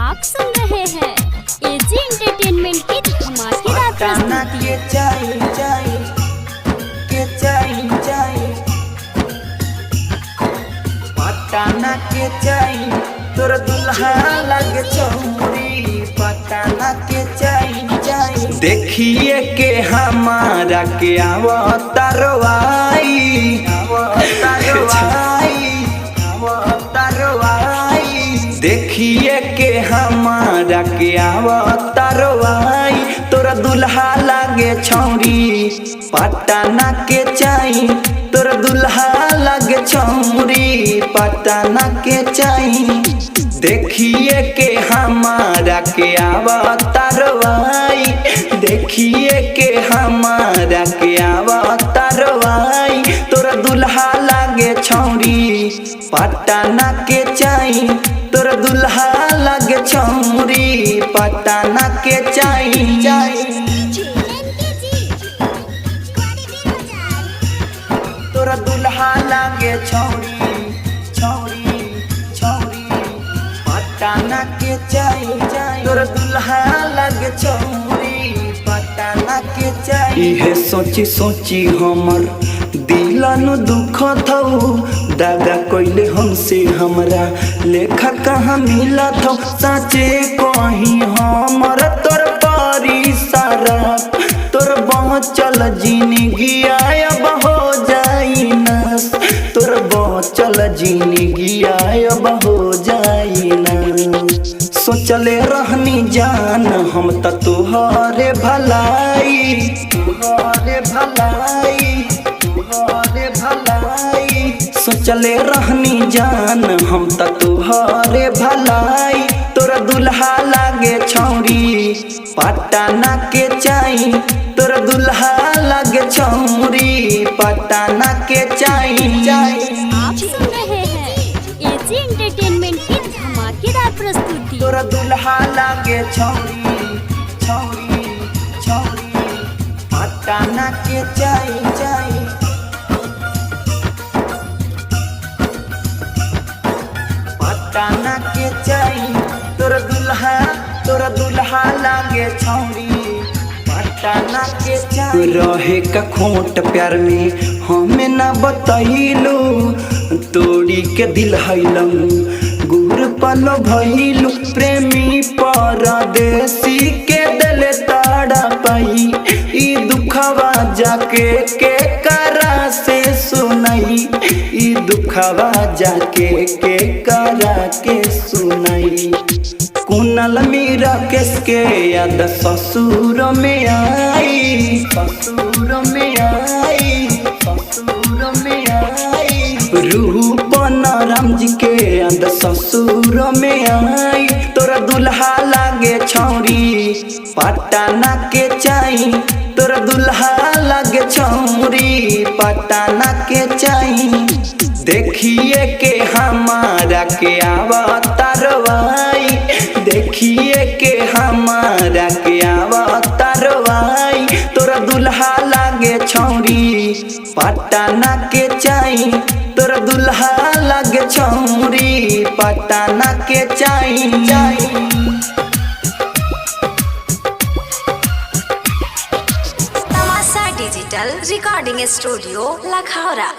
आप सुन रहे हैं एजी एंटरटेनमेंट की धमाकेदार प्रस्तुति। पटाना के चाई तोर दुल्हा लगे चौरी, पटाना के चाई देखिए के हमारा के आवतारवाई देखिए के हमारा के आवतारवाई तोरा दुल्हा लागे छौरी, पटाना के चाई तोरा दुल्हा लागे छौरी, पटाना के चाई देखिए के हमारा के आवतारवाई, देखिए के हमारा के आवतारवाई तोरा दुल्हा लागे छौरी, पटाना के चाई तोरा दुल्हा लागे छौरी, पटाना के चाई तोरा दुल्हा लागे छौरी पटाना के चाई तोरा दुल्हा लागे छौरी, पटाना के चाई। इहे सोची सोची हमर दिलन दुख थौ, दादा कोइले हमसे हमरा लेखा कहाँ मिला थौ, साचे कहीं हमर तोर पारी सारा तोर बचल जिंदगी अब हो जाई नास, तोर बचल जिंदगी अब हो जाई नास। सोचले रहनी जान हम त तोहरे भलाई, तोहरे भलाई, तोहरे भलाई सोचले रहनी जान हम त तोहरे भलाई तोरा दुल्हा लागे छौरी, पटाना के चाई तोरा दुल्हा लागे छौरी, पटाना के चाई। आप सुन रहे हैं एजी एंटरटेनमेंट की धमाकेदार प्रस्तुति। तोरा दुल्हा लागे छौरी पटाना के चाई पटाना के चाई तोरा दुल्हा लागे छौरी, पटाना के चाई। रहे का खोट प्यार में हमें ना बतैलू, तोड़ी के दिल हैलम गुर पलो भैलू, प्रेमी परदेसी के दिल ताड़ा पाई, ई दुखवा जाके के करा से सुनाई, ई दुखवा जाके के करा के सुनाई। कुनल मीरा किसके याद ससुर में आई, ससुर में आई, ससुर में आई रूपन राम जी के याद ससुर में आई तोरा दुल्हा लागे छौरी, पटाना के चाई तोरा दुल्हा लागे छौरी, पटाना के चाई देखिए के हमारा के आवतारवाई, देखिए के हमारा के आवतारवाई तोरा दुल्हा लागे छौरी, पटाना के चाई तोरा दुल्हा लागे छौरी, पटाना के चाई। तमाशा डिजिटल रिकॉर्डिंग स्टूडियो लखौरा।